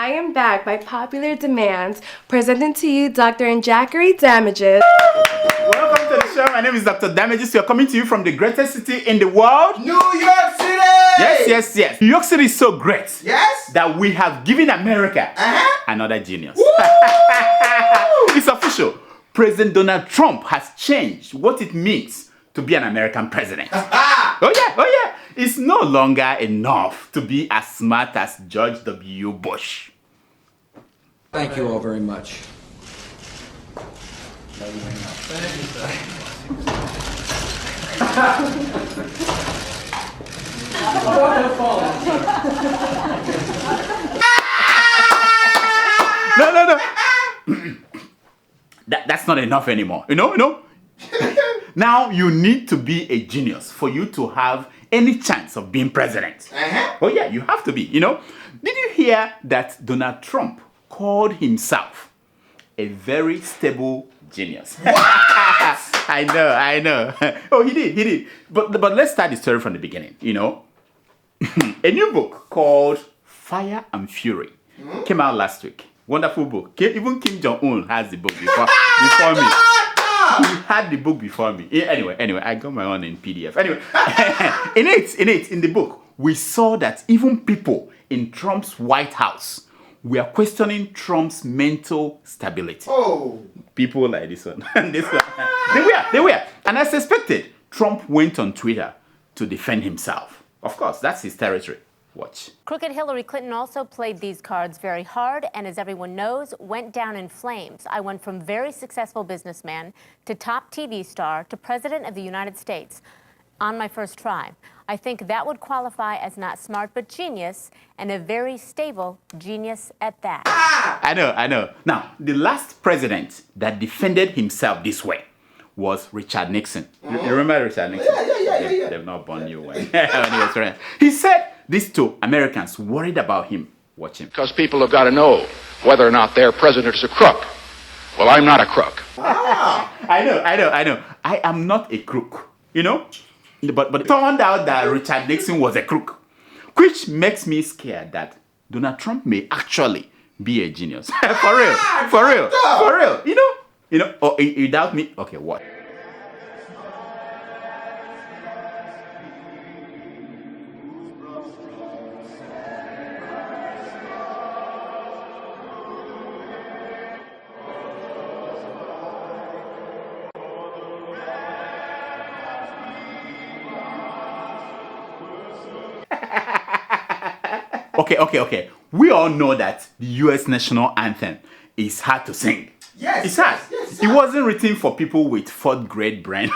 I am back by popular demand, presenting to you Dr. Njakiri Damages. Welcome to the show. My name is Dr. Damages. We are coming to you from the greatest city in the world, New York City! Yes. New York City is so great that we have given America another genius. It's official. President Donald Trump has changed what it means to be an American president. Oh yeah. It's no longer enough to be as smart as George W. Bush. Thank you all very much. No. That's not enough anymore. You know? Now you need to be a genius for you to have any chance of being president. Oh yeah, you have to be, Did you hear that Donald Trump called himself a very stable genius? I know. Oh, he did. But let's start the story from the beginning, A new book called Fire and Fury came out last week. Wonderful book. Even Kim Jong-un has the book before me. He had the book before me. Anyway, I got my own in PDF. Anyway, in the book, we saw that even people in Trump's White House were questioning Trump's mental stability. Oh. People like this one and this one. They were. And as expected, Trump went on Twitter to defend himself. Of course, that's his territory. Watch. Crooked Hillary Clinton also played these cards very hard and, as everyone knows, went down in flames. I went from very successful businessman to top TV star to president of the United States on my first try. I think that would qualify as not smart but genius, and a very stable genius at that. I know. Now, the last president that defended himself this way was Richard Nixon. You remember Richard Nixon? Yeah. They've not born you when he was president. He said this to Americans worried about him. Watch him. Because people have got to know whether or not their president is a crook. Well, I'm not a crook. I know. I am not a crook, But it turned out that Richard Nixon was a crook, which makes me scared that Donald Trump may actually be a genius. For real. Oh, you doubt me? Okay, what? Okay. We all know that the U.S. national anthem is hard to sing. Yes. It's hard. Yes. It wasn't written for people with fourth grade brain.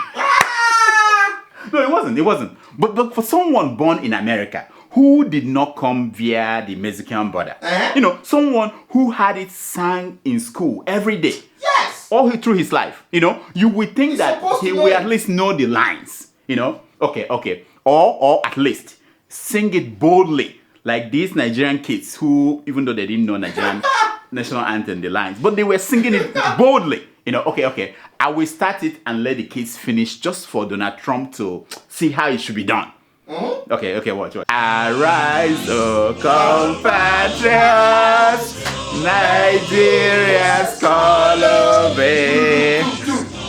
No, it wasn't. But for someone born in America who did not come via the Mexican border, someone who had it sung in school every day, all through his life, you would think that he will at least know the lines, Okay. Or at least sing it boldly. Like these Nigerian kids who, even though they didn't know Nigerian national anthem, the lines, but they were singing it boldly. Okay. I will start it and let the kids finish just for Donald Trump to see how it should be done. Okay, watch. Arise, O compatriots, Nigeria's call obey,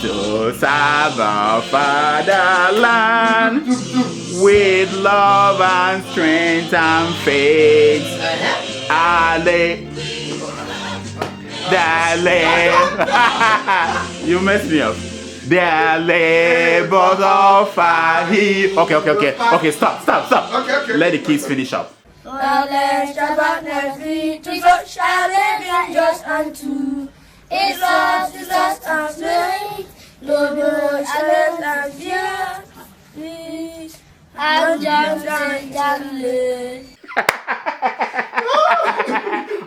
to serve our fatherland with love and strength and faith. You messed me up. Their labors offer he. Okay, stop. Okay. Let the kids finish up. Let's drive out next week to such shall living just unto. It's lost and slain. Lord, and dear. Please, I'm just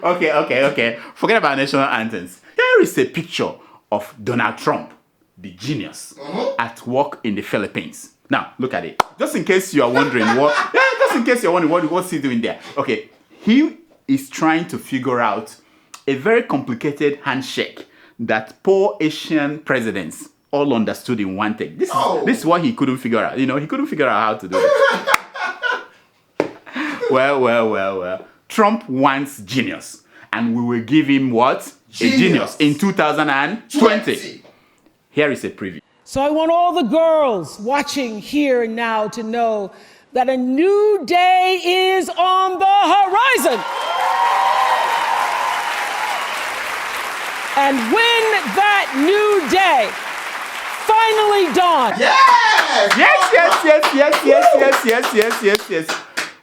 Okay. Forget about national anthems. There is a picture of Donald Trump, the genius, at work in the Philippines. Now, look at it. Just in case you are wondering what's he doing there. Okay, he is trying to figure out a very complicated handshake that poor Asian presidents all understood in one take. This is what he couldn't figure out. He couldn't figure out how to do it. Well. Trump wants genius. and we will give him what? Genius. A genius in 2020. Here is a preview. So I want all the girls watching here and now to know that a new day is on the horizon. And when that new day finally dawns. Yes.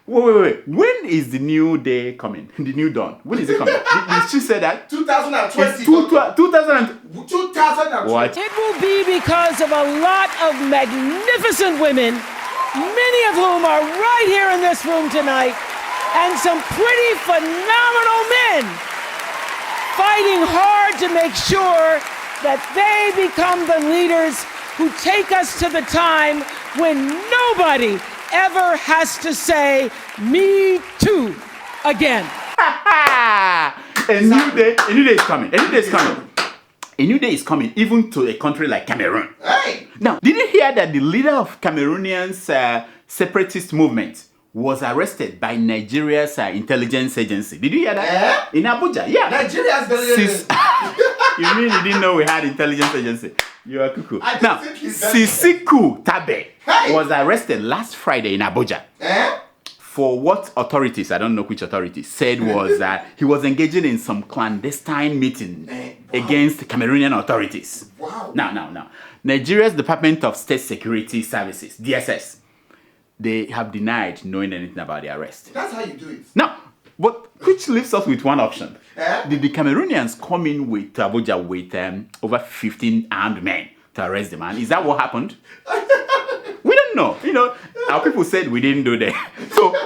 Wait. When is the new day coming? The new dawn. When is it coming? Did she say that? 2020. 2020. What? It will be because of a lot of magnificent women, many of whom are right here in this room tonight, and some pretty phenomenal men fighting hard to make sure that they become the leaders who take us to the time when nobody ever has to say, "Me too," again. A new day is coming. A new day is coming, even to a country like Cameroon. Hey! Now, did you hear that the leader of Cameroonian's separatist movement was arrested by Nigeria's intelligence agency? Did you hear that? In Abuja, yeah. Nigeria's the You mean you didn't know we had intelligence agency? You are cuckoo. I Now, just think he's that- Sisiku Tabe Hey! was arrested last Friday in Abuja. For what authorities, I don't know which authorities, said was that he was engaging in some clandestine meeting against Cameroonian authorities. Wow. Now. Nigeria's Department of State Security Services, DSS, they have denied knowing anything about the arrest. That's how you do it. Now, but which leaves us with one option. Eh? Did the Cameroonians come in with Abuja with over 15 armed men to arrest the man? Is that what happened? We don't know. Our people said we didn't do that.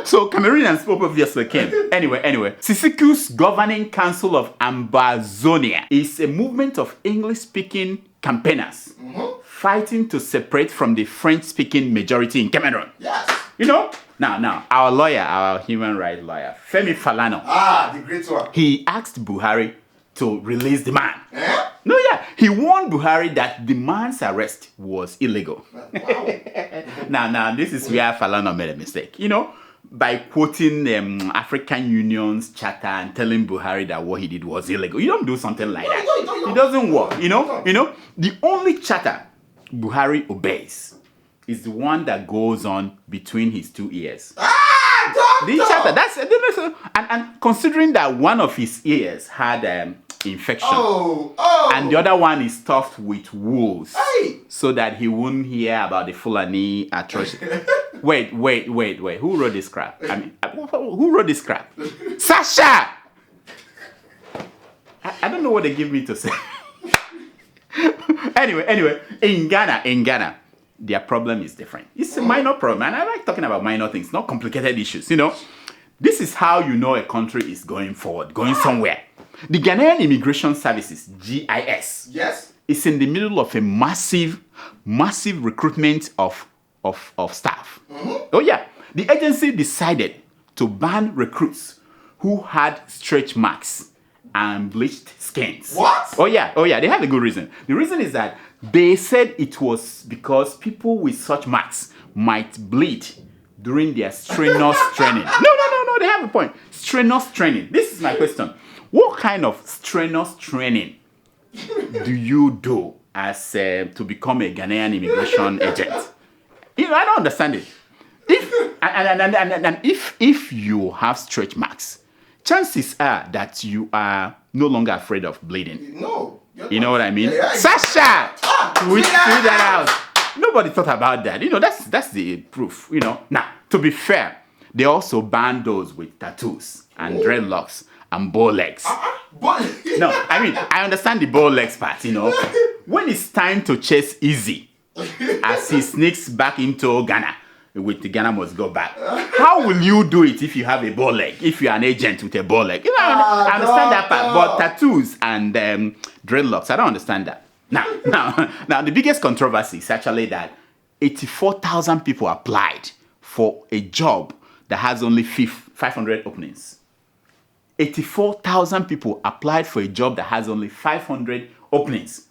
So Cameroonians obviously came. Anyway, Sisiku's Governing Council of Ambazonia is a movement of English-speaking campaigners fighting to separate from the French-speaking majority in Cameroon. Yes. Now, our lawyer, our human rights lawyer, Femi Falana, The great one. he asked Buhari to release the man. Eh? No, yeah. He warned Buhari that the man's arrest was illegal. Wow. Now, this is where Falana made a mistake. By quoting African Union's charter and telling Buhari that what he did was illegal. You don't do something like that. No. It doesn't work. The only charter Buhari obeys is the one that goes on between his two ears. The charter, and considering that one of his ears had infection and the other one is stuffed with wolves, so that he wouldn't hear about the Fulani atrocity. Wait, who wrote this crap? Who wrote this crap? Sasha! I don't know what they give me to say. Anyway, in Ghana, their problem is different. It's a minor problem, and I like talking about minor things, not complicated issues. This is how you know a country is going forward, going somewhere. The Ghanaian Immigration Services, GIS, Yes. is in the middle of a massive recruitment of staff. Oh yeah, the agency decided to ban recruits who had stretch marks and bleached skins. What? Oh yeah, they had a good reason. The reason is that they said it was because people with such marks might bleed during their strenuous training. No, they have a point. Strenuous training. This is my question. What kind of strenuous training do you do as to become a Ghanaian immigration agent? I don't understand it. If you have stretch marks, chances are that you are no longer afraid of bleeding. No. You know what I mean? Yeah. Sasha! We figured that out. Nobody thought about that. That's the proof, Now, to be fair, they also banned those with tattoos and dreadlocks and bow legs. No, I understand the bow legs part, When it's time to chase Easy, as he sneaks back into Ghana, with the Ghana must go back. How will you do it if you have a bow leg? If you're an agent with a bow leg? I understand that part, but tattoos and dreadlocks, I don't understand that. Now, the biggest controversy is actually that 84,000 people applied for a job that has only 500 openings. 84,000 people applied for a job that has only 500 openings.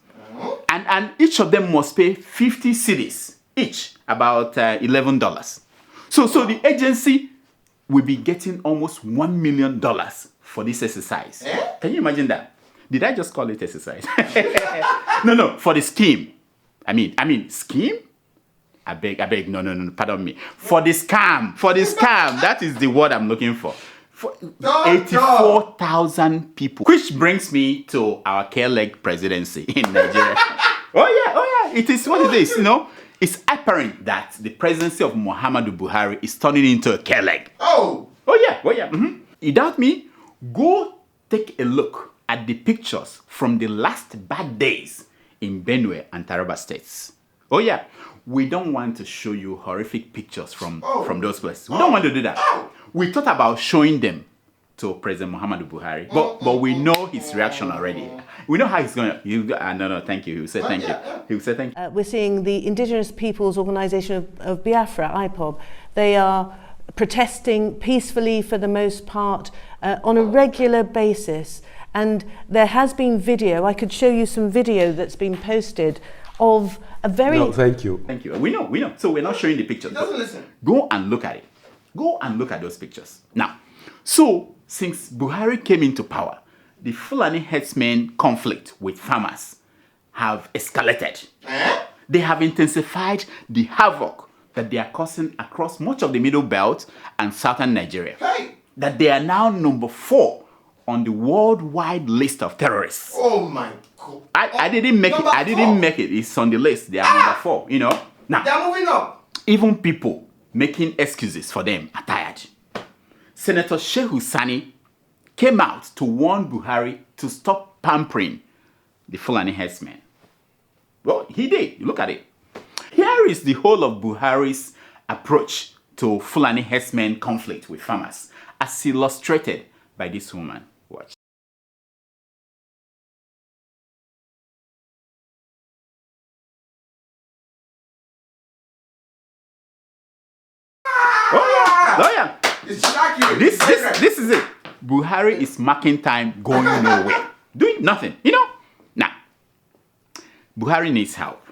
And each of them must pay 50 cedis each, about $11. So the agency will be getting almost $1 million for this exercise. Can you imagine that? Did I just call it exercise? No, for the scheme. I mean, scheme? I beg, no, pardon me. For the scam, that is the word I'm looking for. For 84,000 people. Which brings me to our care-leg presidency in Nigeria. Oh yeah, it is what it is, It's apparent that the presidency of Muhammadu Buhari is turning into a care-leg. Oh yeah. Mm-hmm. You doubt me? Go take a look at the pictures from the last bad days in Benue and Taraba states. Oh yeah, we don't want to show you horrific pictures from those places. We don't want to do that. We thought about showing them to President Muhammadu Buhari, but we know his reaction already. We know how he's going to... no, thank you. He will say thank you. He will say thank you. We're seeing the Indigenous Peoples Organization of Biafra, IPOB. They are protesting peacefully for the most part on a regular basis. And there has been video, I could show you some video that's been posted of a very... No, thank you. Thank you. We know. So we're not showing the pictures. He doesn't listen. Go and look at it. Go and look at those pictures. Now, so since Buhari came into power, the Fulani-Herdsmen conflict with farmers have escalated. They have intensified the havoc that they are causing across much of the Middle Belt and Southern Nigeria. That they are now number 4 on the worldwide list of terrorists. Oh my God. I didn't make it. I didn't make it. It's on the list. They are number 4, Now, They're moving up. even people making excuses for them are tired. Senator Shehu Sani came out to warn Buhari to stop pampering the Fulani-Herdsmen. Well, he did. Look at it. Here is the whole of Buhari's approach to Fulani-Herdsmen conflict with farmers, as illustrated by this woman. Watch. Oh yeah. It's shocking. This is it. Buhari is marking time, going nowhere, doing nothing. Now, Buhari needs help,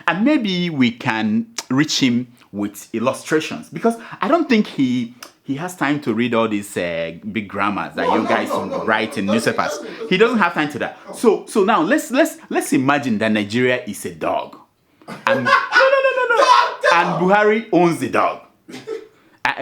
and maybe we can reach him with illustrations, because I don't think he has time to read all these big grammars that you guys write in newspapers. He doesn't have time to that. So now let's imagine that Nigeria is a dog, and no. And Buhari owns the dog.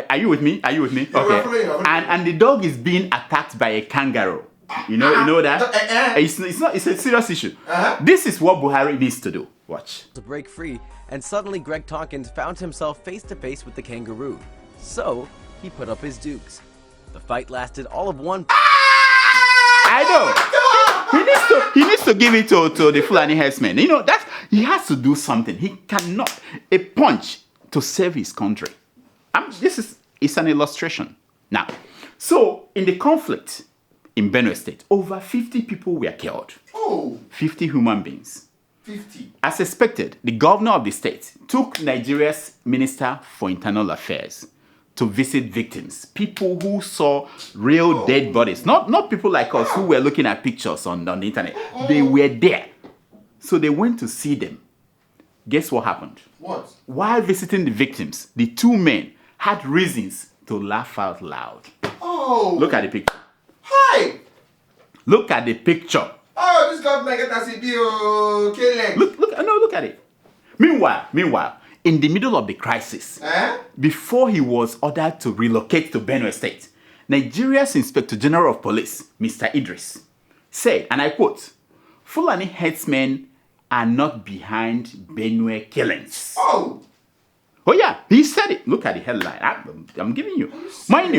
Are you with me? Okay. And the dog is being attacked by a kangaroo. You know that? It's a serious issue. This is what Buhari needs to do. Watch. To break free, and suddenly Greg Tompkins found himself face to face with the kangaroo. So he put up his dukes. The fight lasted all of one. I know. He needs to give it to the Fulani-Herdsmen. That he has to do something. He cannot a punch to save his country. It's an illustration. Now, so in the conflict in Benue State, over 50 people were killed. 50 human beings. 50. As expected, the governor of the state took Nigeria's Minister for Internal Affairs to visit victims, people who saw real dead bodies, not people like us who were looking at pictures on the internet. They were there. So they went to see them. Guess what happened? What? While visiting the victims, the 2 men had reasons to laugh out loud. Look at the picture. Hi! Look at the picture. This government get us a bill, K-leg. Look at it. Meanwhile, in the middle of the crisis, before he was ordered to relocate to Benue State, Nigeria's Inspector General of Police, Mr. Idris, said, and I quote, "Fulani-Herdsmen are not behind Benue killings." Oh yeah, he said it. Look at the headline. I'm giving you. Mind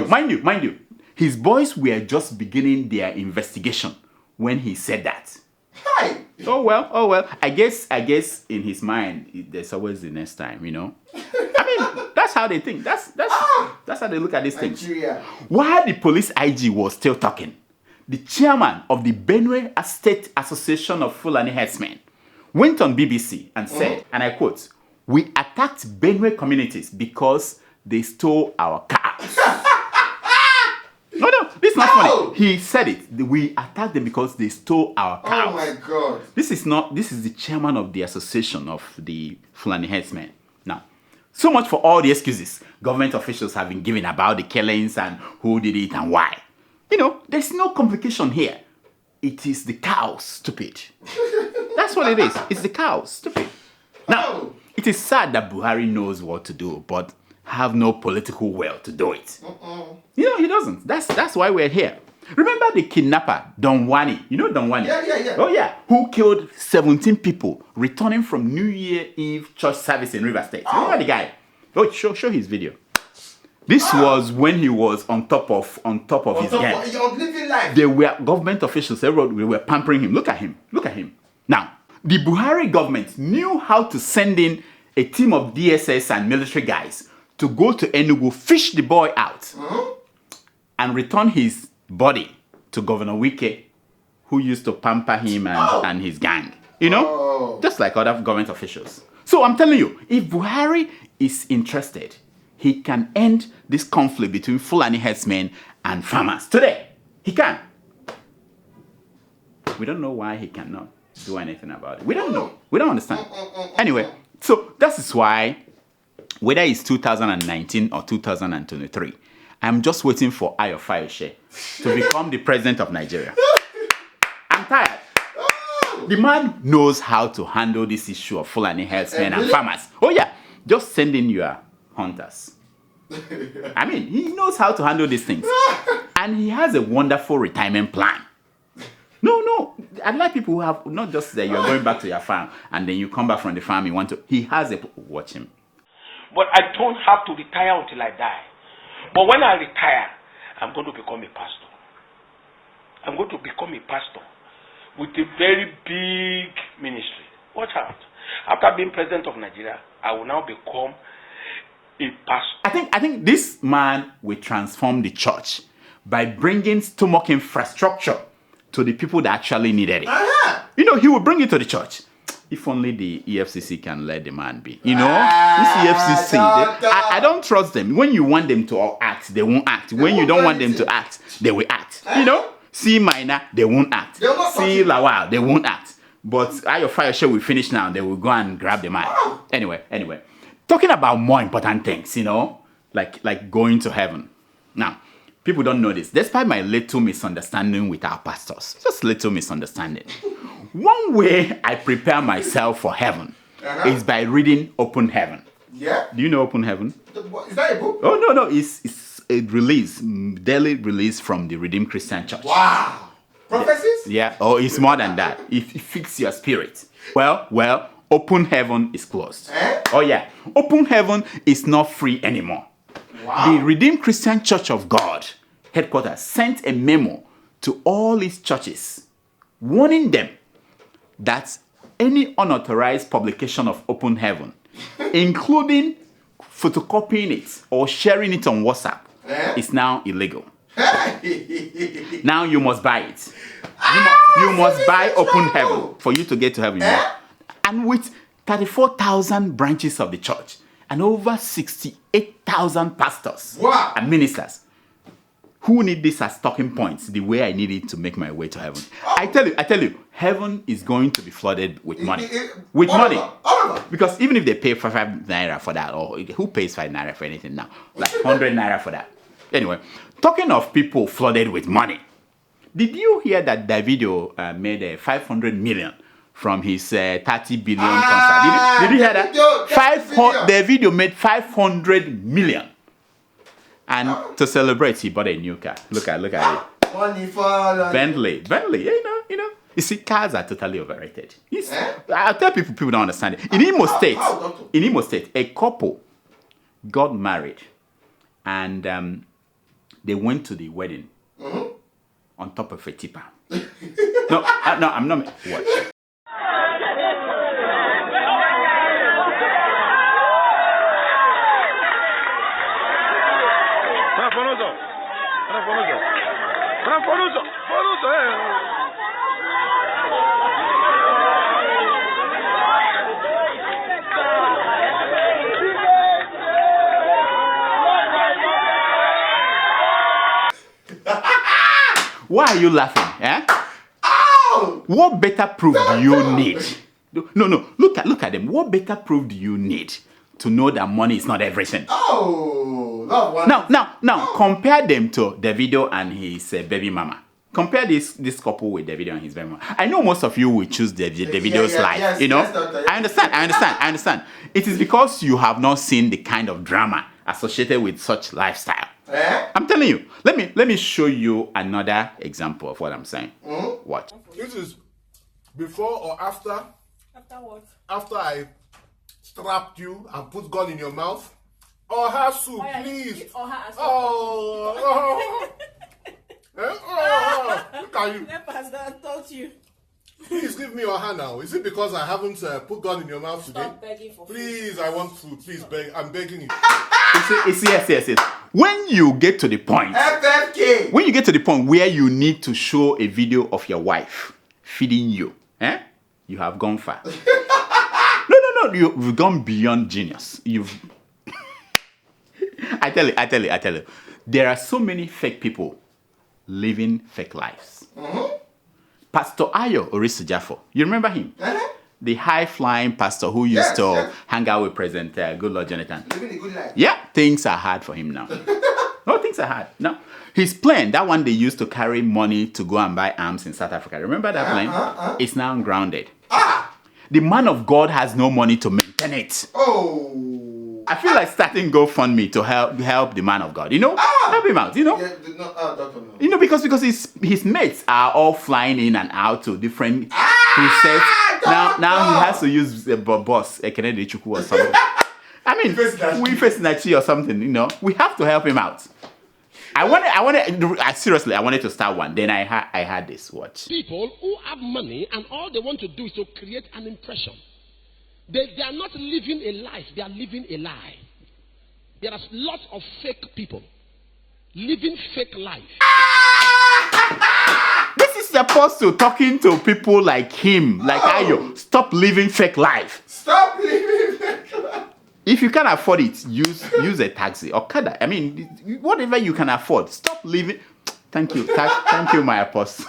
you. His boys were just beginning their investigation when he said that. Hi. Oh well. I guess in his mind, there's always the next time, I mean, that's how they think. That's how they look at these things. While the police IG was still talking, the chairman of the Benue State Association of Fulani-Herdsmen went on BBC and said, and I quote, "We attacked Benue communities because they stole our cows." No, this is not funny. He said it. We attacked them because they stole our cows. Oh my God. This is the chairman of the association of the Fulani-Herdsmen. Now, So much for all the excuses government officials have been giving about the killings and who did it and why. You know, there's no complication here. It is the cows, stupid. That's what it is. It's the cows, stupid. Now, it is sad that Buhari knows what to do, but have no political will to do it. You know, he doesn't. That's why we're here. Remember the kidnapper, Don Wani? You know Don Wani? Yeah. Oh, yeah. Who killed 17 people returning from New Year Eve church service in River State. Remember the guy? Oh, show his video. This was when he was on top of his gang. Living life. They were government officials. Everyone, we were pampering him. Look at him. Look at him. Now, the Buhari government knew how to send in a team of DSS and military guys to go to Enugu, fish the boy out, and return his body to Governor Wike, who used to pamper him and his gang. You know? Just like other government officials. So I'm telling you, if Buhari is interested, he can end this conflict between Fulani-Herdsmen and farmers today. He can. We don't know why he cannot do anything about it. We don't know. We don't understand. Anyway, so that is why, whether it's 2019 or 2023, I'm just waiting for Ayuk Tabe to become the president of Nigeria. I'm tired. The man knows how to handle this issue of Fulani-Herdsmen and farmers. Oh yeah, just send in your hunters. I mean, he knows how to handle these things. And he has a wonderful retirement plan. No, I'd like people who have, not just that you're going back to your farm and then you come back from the farm, you want to, he has a, watch him. But I don't have to retire until I die. But when I retire, I'm going to become a pastor. I'm going to become a pastor with a very big ministry. Watch out. After being president of Nigeria, I will now become a pastor. I think this man will transform the church by bringing stomach infrastructure to the people that actually needed it. You know, he will bring it to the church. If only the EFCC can let the man be. You know, this EFCC, I don't trust them. When you want them to act, they won't act. When you don't want them to act, they will act. You know, see Minor, they won't act. See Lawal, they won't act. But Ayuk Tabe will finish now. They will go and grab the mic. Anyway, talking about more important things, you know, like going to heaven. Now, people don't know this. Despite my little misunderstanding with our pastors, just little misunderstanding. One way I prepare myself for heaven is by reading Open Heaven. Yeah? Do you know Open Heaven? Is that a book? Oh, no. It's a release, daily release from the Redeemed Christian Church. Wow. Prophecies? Yeah. Oh, it's more than that. It fixes your spirit. Well, Open Heaven is closed. Oh, yeah. Open Heaven is not free anymore. Wow. The Redeemed Christian Church of God headquarters sent a memo to all its churches warning them that any unauthorized publication of Open Heaven, including photocopying it or sharing it on WhatsApp, is now illegal. Now you must buy it. You must buy Open Heaven for you to get to heaven. And with 34,000 branches of the church and over 68,000 pastors and ministers who need this as talking points the way I need it to make my way to heaven. I tell you, heaven is going to be flooded with money. With money. Because even if they pay 5 naira for that, or who pays 5 naira for anything now? Like 100 naira for that. Anyway, talking of people flooded with money, did you hear that Davido made 500 million from his 30 billion concert? Did you hear that? Davido made 500 million. And to celebrate, he bought a new car. Look at it. Money for Bentley. You know. You see, cars are totally overrated. I'll tell people don't understand it. In Imo State, a couple got married, and they went to the wedding on top of a tipper. No, I'm not. What? Why are you laughing? Eh? What better proof do you need? No. Look at them. What better proof do you need to know that money is not everything. Oh, love one. Now, compare them to Davido and his baby mama. Compare this couple with Davido and his baby mama. I know most of you will choose Davido's life. Yes, you know, yes, doctor, yes. I understand. It is because you have not seen the kind of drama associated with such lifestyle. I'm telling you. Let me show you another example of what I'm saying. Watch. This is before or after? After what? After I strapped you and put gun in your mouth. Oha soup, please. Oh. Look at you. Pastor taught you. Please give me your hand now. Is it because I haven't put gun in your mouth today? Stop begging for food. Please, I want food. Please, beg. I'm begging you. Yes. When you get to the point, FFK. when you get to the point where you need to show a video of your wife feeding you, you have gone far. No, you've gone beyond genius. I tell you, there are so many fake people living fake lives. Pastor Ayo Orisujafo, you remember him? The high-flying pastor who used to hang out with President Goodluck Jonathan. Living a good life. Yeah, things are hard for him now. No, things are hard. No. His plane, that one they used to carry money to go and buy arms in South Africa. Remember that plane? It's now grounded. The man of God has no money to maintain it. Oh. I feel like starting GoFundMe to help the man of God. You know, help him out. You know, Doctor, no. you know because his mates are all flying in and out to different crusades. Now he has to use a boss, a Kennedy Chukwu or something. I mean, we face Nachi or something. You know, we have to help him out. I wanted to start one. Then I had this. Watch. People who have money and all they want to do is to create an impression. They are not living a life, they are living a lie. There are lots of fake people living fake life. This is the apostle talking to people like him, like Ayo. Stop living fake life. Stop living fake life. If you can't afford it, use a taxi or kada. I mean, whatever you can afford. Stop living. Thank you. Thank you, my apostle.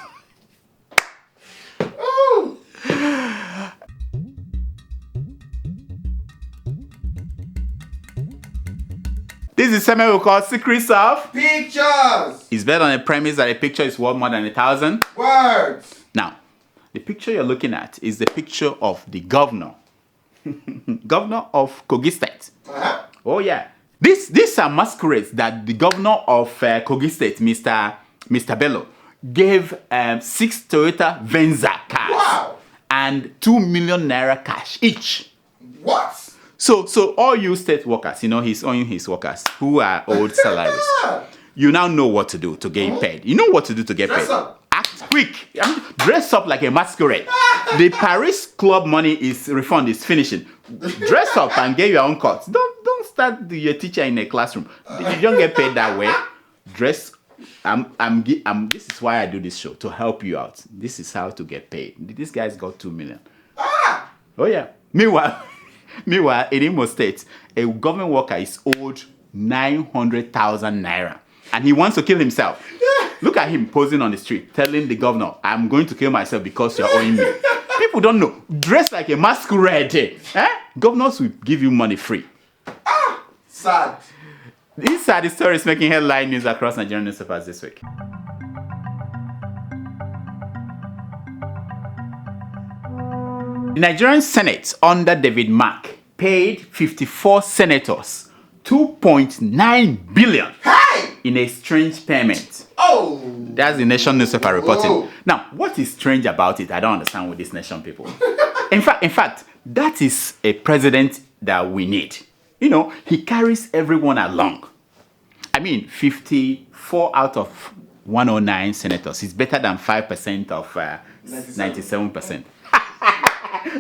This is something we call secrets of pictures. It's based on the premise that a picture is worth more than 1,000 words. Now, the picture you're looking at is the picture of the governor. Governor of Kogi State. Oh yeah. These are masquerades that the governor of Kogi State, Mr. Bello, gave 6 Toyota Venza cars and 2 million naira cash each. What? So all you state workers, you know, he's owing his workers who are owed salaries. You now know what to do to get paid. You know what to do to get paid. Act quick. Dress up like a masquerade. The Paris club money refund is finishing. Dress up and get your own cut. Don't start your teacher in a classroom. You don't get paid that way. Dress. This is why I do this show, to help you out. This is how to get paid. This guy's got 2 million. Oh yeah. Meanwhile, in Imo State, a government worker is owed 900,000 naira. And he wants to kill himself. Look at him posing on the street, telling the governor, I'm going to kill myself because you're owing me. People don't know. Dress like a masquerade. Governors will give you money free. Sad. These are the stories making headline news across Nigerian newspapers this week. The Nigerian Senate under David Mark paid 54 senators 2.9 billion in a strange payment. Oh! That's the Nation newspaper reporting. Now, what is strange about it? I don't understand with these Nation people. In fact, that is a president that we need. You know, he carries everyone along. I mean, 54 out of 109 senators is better than 5% of 97%.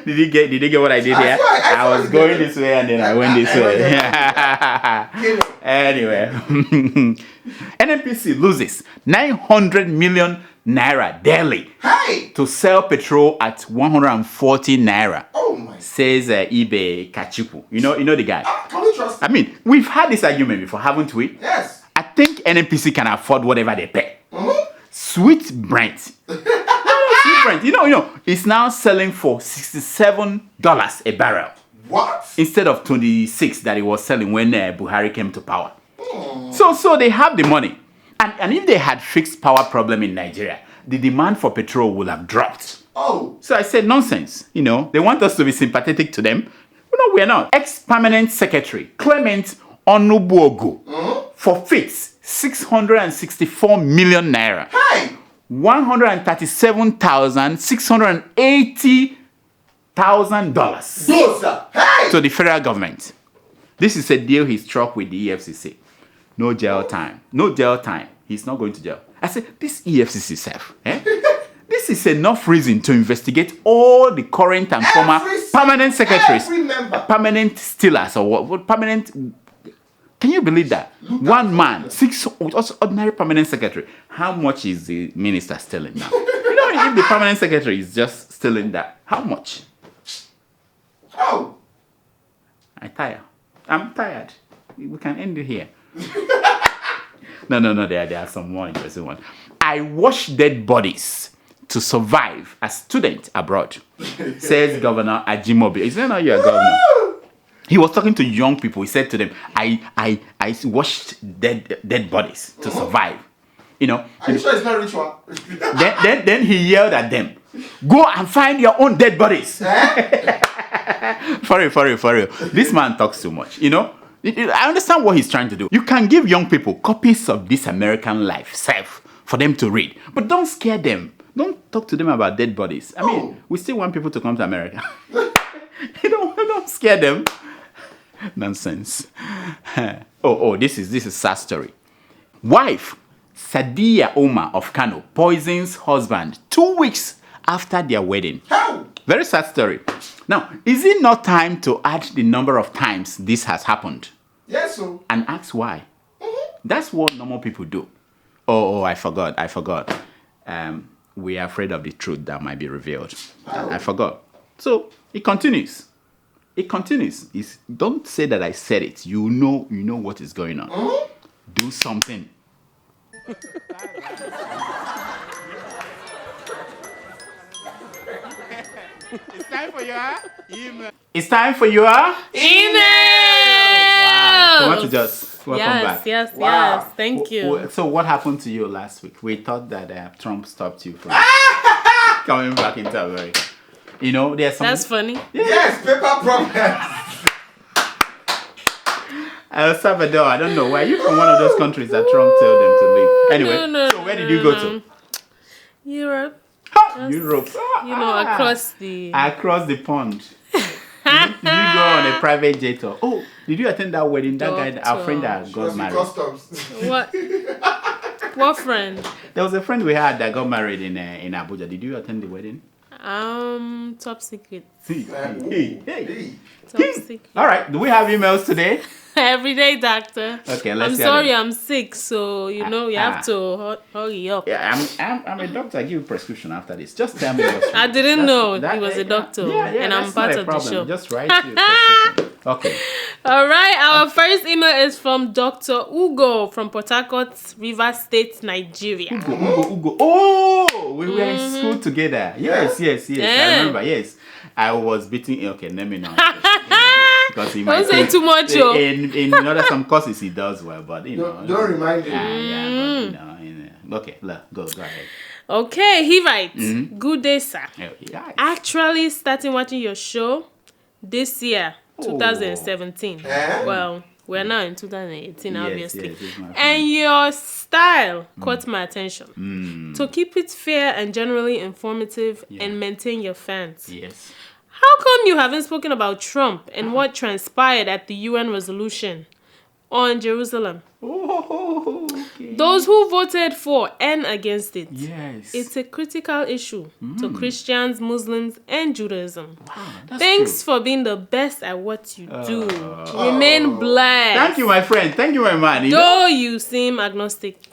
Did you get what I did here? I was going this way and then I went this way. Anyway, NNPC loses 900 million naira daily to sell petrol at 140 naira. Oh my! Says eBay Kachipu. You know the guy. Can we trust him? I mean, we've had this argument before, haven't we? Yes. I think NNPC can afford whatever they pay. Sweet Brent. You know, it's now selling for $67 a barrel. What? Instead of 26 that he was selling when Buhari came to power. So they have the money. And if they had fixed power problem in Nigeria, the demand for petrol would have dropped. Oh. So I said, nonsense. You know, they want us to be sympathetic to them. No, we're not. Ex-permanent secretary, Clement Onubuogu, forfeits 664 million naira. Hey! $137,680,000 Hey! to the federal government. This is a deal he struck with the EFCC. No jail time. No jail time. He's not going to jail. I said, this EFCC self, this is enough reason to investigate all the current and former permanent secretaries, permanent stealers, or what permanent. Can you believe that? One man, 6 ordinary permanent secretary. How much is the minister stealing now? You know, if the permanent secretary is just stealing that, how much? Oh. I'm tired. We can end it here. No, there are some more interesting ones. I wash dead bodies to survive as student abroad, says Governor Ajimobi. Is that not your governor? He was talking to young people. He said to them, I washed dead bodies to survive. You know. Are you sure it's not ritual? then he yelled at them, go and find your own dead bodies. For real. This man talks too much, you know. I understand what he's trying to do. You can give young people copies of This American Life for them to read, but don't scare them. Don't talk to them about dead bodies. I mean, we still want people to come to America. don't scare them. Nonsense. This is sad story. Wife Sadia Omar of Kano poisons husband 2 weeks after their wedding. How? Very sad story. Now, is it not time to add the number of times this has happened? Yes, sir. And ask why? That's what normal people do. Oh, I forgot. We are afraid of the truth that might be revealed. I forgot. So it continues. Don't say that I said it. You know what is going on. Do something. It's time for your email. It's time for your email. Wow. So want to just welcome back. Yes. Thank you. So what happened to you last week? We thought that Trump stopped you from coming back into America. You know, there's some. That's funny. Yes, paper problems. El Salvador, I don't know. Were you from one of those countries that Trump told them to leave? Anyway, so where did you go to? Europe. Europe. Across the pond. Did you go on a private jet or? Oh, did you attend that wedding? That guy, our friend that got married. What? What friend? There was a friend we had that got married in Abuja. Did you attend the wedding? Top secret. Hey. Top secret. All right. Do we have emails today? Every day, doctor. Okay, let's I'm sorry, I'm sick, so you have to hurry up. Yeah, I'm a doctor. I give you prescription after this. Just tell me what's wrong. I didn't know he was a doctor, and I'm part of the show. Just write your prescription. Okay. All right. Our first email is from Dr. Ugo from Port Harcourt, Rivers State, Nigeria. Ugo. Oh, we were in school together. Yes. I remember. Yes, I was beating. Okay, let me know. Because he might don't say too much. In some courses he does well, but don't remind me. Okay, go ahead. Okay, he writes, Good day, sir. Yeah. Actually, starting watching your show this year, 2017. Well, we're now in 2018, obviously. Yes, and your style caught my attention. To keep it fair and generally informative and maintain your fans. Yes. How come you haven't spoken about Trump and what transpired at the UN resolution on Jerusalem? Okay. Those who voted for and against it. Yes. It's a critical issue to Christians, Muslims, and Judaism. Wow, that's Thanks true. for being the best at what you do. Remain blessed. Thank you, my friend. Thank you, my man. Though you seem agnostic.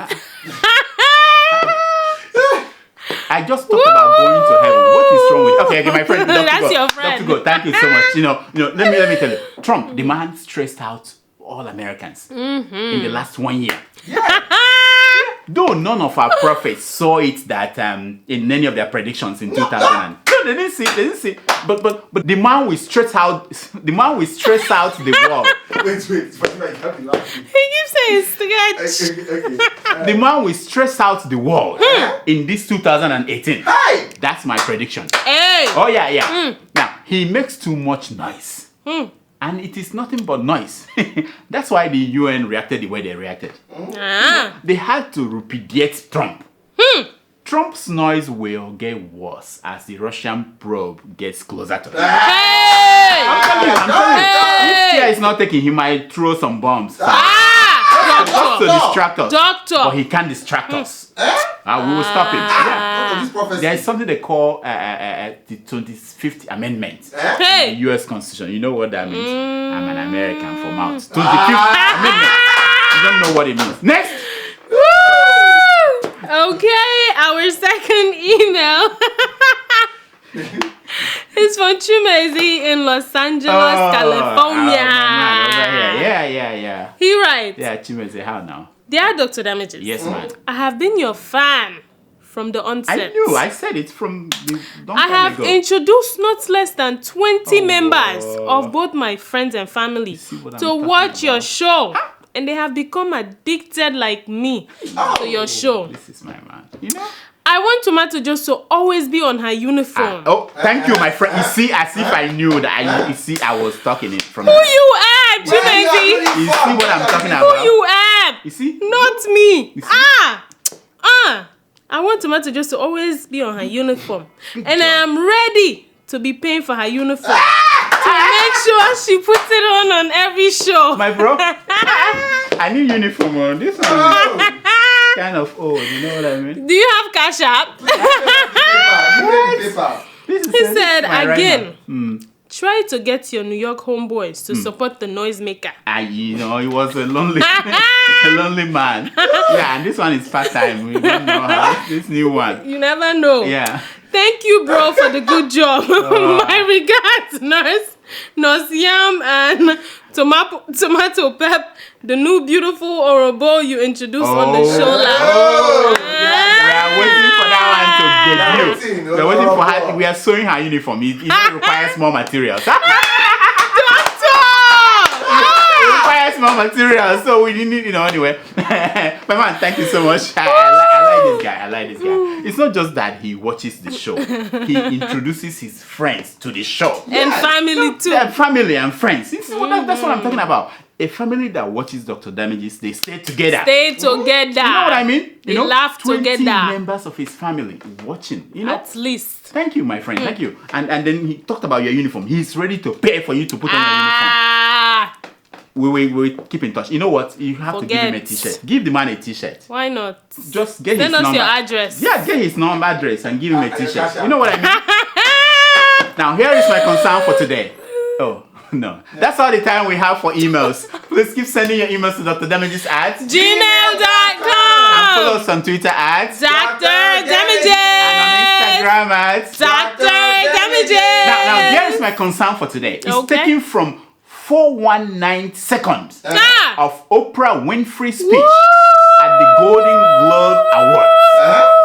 I just talked about going to heaven. What is wrong with? Okay, my friend. That's your friend. Dr. Go, thank you so much. Let me tell you. Trump, the man stressed out all Americans in the last 1 year. Though none of our prophets saw it that in any of their predictions in 2000. No, they didn't see. But the man will stress out the world. Wait. He keeps saying stretch. Okay. The man will stress out the world in this 2018. Hey! That's my prediction. Hey! Oh yeah. Now, he makes too much noise. And it is nothing but noise. That's why the UN reacted the way they reacted. They had to repudiate Trump. Trump's noise will get worse as the Russian probe gets closer to him. I'm telling you. If care is not taken, he might throw some bombs. Just to distract us. But he can't distract us. We will stop him. There is something they call the 25th Amendment in the U.S. Constitution. You know what that means? I'm an American from out. 25th Amendment. You don't know what it means. Next. Okay, our second email is from Chimezi in Los Angeles, California. Yeah. He writes. Yeah, Chimezi, how now? Dear Dr. Damages. Yes, ma'am. I have been your fan from the onset. I knew. I said it from the long I time have ago. introduced not less than 20 members of both my friends and family to watch your show. And they have become addicted like me to your show. This is my man. You know? I want Tomato just to always be on her uniform. Thank you, my friend. You see, as if I knew that I was talking it from Who you are, Chimezi? You see what I'm talking about? Who you are? You see? Not me. I want Tomato just to always be on her uniform. And I am ready to be paying for her uniform. To make sure she puts it on every show. My bro, I need uniform on this one. Kind of old, you know what I mean? Do you have Cash App? He said again, try to get your New York homeboys to support the noisemaker. You know, he was a lonely man. Yeah, and this one is part-time. We don't know how this new one. You never know. Yeah. Thank you, bro, for the good job. My regards, Nurse Yam and Tomato Pep, the new beautiful Orobo you introduced on the show last. We are waiting for that one to debut. We are waiting for her. We are sewing her uniform. It requires more materials. It requires more materials, so we need, anyway. My man, thank you so much. I like this guy. It's not just that he watches the show. He introduces his friends to the show. And family too. Family and friends. That's what I'm talking about. A family that watches Dr. Damages, they stay together. Stay together. You know what I mean? They laugh 20 together. members of his family watching. At least. Thank you, my friend. Thank you. And then he talked about your uniform. He's ready to pay for you to put on your uniform. We keep in touch. You know what? You have to give him a t-shirt. Give the man a t-shirt. Why not? Just get Send his us number. your address. Yeah, get his number address and give him a t-shirt. You know what I mean? Now, here is my concern for today. Oh, no. That's all the time we have for emails. Please keep sending your emails to Dr. Damages at gmail.com. And follow us on Twitter at Dr. Damages. And on Instagram at Dr. Damages. Now, here is my concern for today. It's taken from 419 seconds of Oprah Winfrey's speech at the Golden Globe Awards.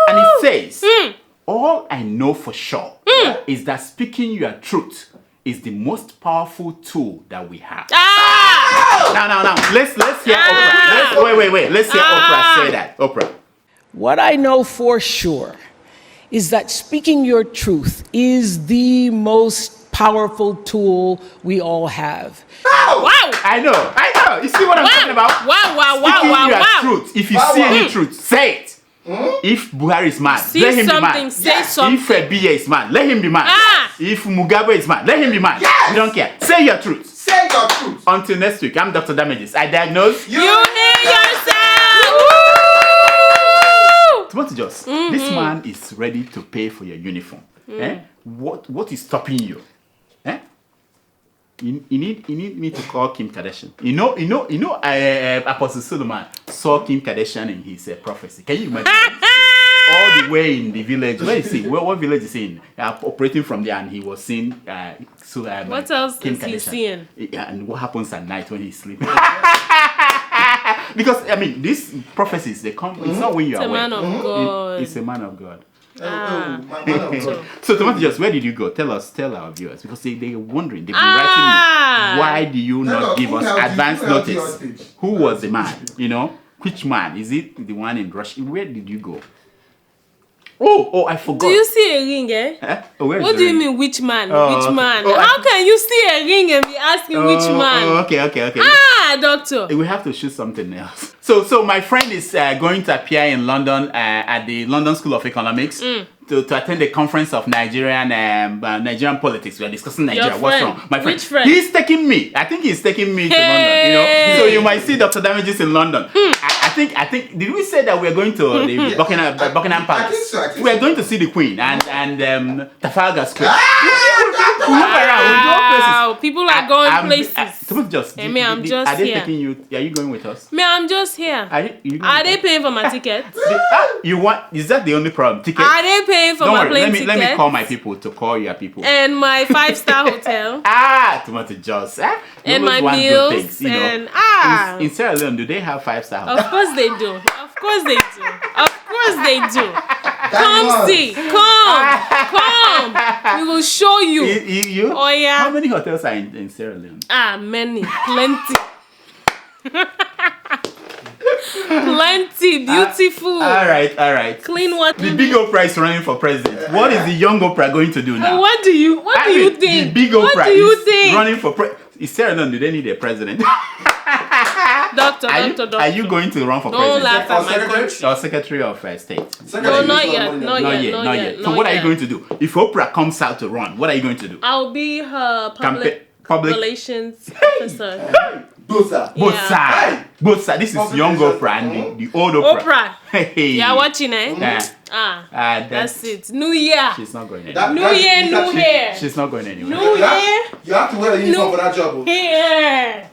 And it says, all I know for sure is that speaking your truth is the most powerful tool that we have. Now, let's hear Oprah. Wait. Let's hear Oprah say that. Oprah. What I know for sure is that speaking your truth is the most powerful tool we all have. Wow! I know. You see what I'm talking about? Speaking your truth. If you see any truth, say it. If Buhari is mad, let him be mad. Say something. If Biya is mad, let him be mad. If Mugabe is mad, let him be mad. We don't care. Say your truth. Say your truth. Until next week, I'm Dr. Damages. I diagnose. You hear yourself. Tomato Joss, this man is ready to pay for your uniform. What is stopping you? You need me to call Kim Kardashian. You know, Apostle Solomon saw Kim Kardashian in his prophecy. Can you imagine? All the way in the village. Where is he? What village is he in? Operating from there, and he was seeing. What else Kim is he Kardashian. seeing? Yeah, and what happens at night when he's sleeping? Because I mean, these prophecies they come. It's not when you are It's a man of God. It's a man of God. So, So Tomato Juice, where did you go? Tell our viewers because they're wondering. They've been writing me. Why do you not give us advance notice? Who was the man? You know, which man? Is it the one in Russia? Where did you go? Oh, I forgot. Do you see a ring, eh? Oh, where is What the do you ring? mean, which man? Oh, Which okay. man? Oh, How can you see a ring and be asking which man? Oh, okay. Doctor. We have to shoot something else. So my friend is going to appear in London at the London School of Economics to attend the conference of Nigerian politics. We are discussing Nigeria. Your What's friend. wrong? My friend. Which friend? He's taking me. I think he's taking me to London. You know, so you might see Dr. Damages in London. I think. Did we say that we are going to the Buckingham Palace? I think so. We are going to see the Queen and Trafalgar Square. Wow, people are going places. Are they here. taking you? Are you going with us? Me, I'm just here. Are they paying for my ticket? You want? Is that the only problem? Tickets? Are they paying for Don't my worry. plane Let ticket? me call my people to call your people. And my 5-star hotel. Tomato Juice. And Those my one good meals. things, you know. And in Sierra Leone, do they have 5-star hotels? Of course they do. Of course they do. Of course they do. Come was. see. Come. We will show you. You? Oh yeah. How many hotels are in Sierra Leone? Many. Plenty. Plenty. Beautiful. All right. Clean water. The big Oprah is running for president. What is the young Oprah going to do now? What do you think? The big Oprah What do you is think? running for president. Is Sierra Leone, do they need a president? Doctor. Are you going to run for Don't president? laugh at my country. Or Secretary of State? No, not yet. So what are you going to do? If Oprah comes out to run, what are you going to do? I'll be her public relations officer. both sides. Both sides. This is young Oprah and the old Oprah. Hey. You are watching, eh? That's it. New Year. She's not going anywhere. New Year, new hair. She's not going anywhere. New Year. You have to wear a uniform for that job. Here.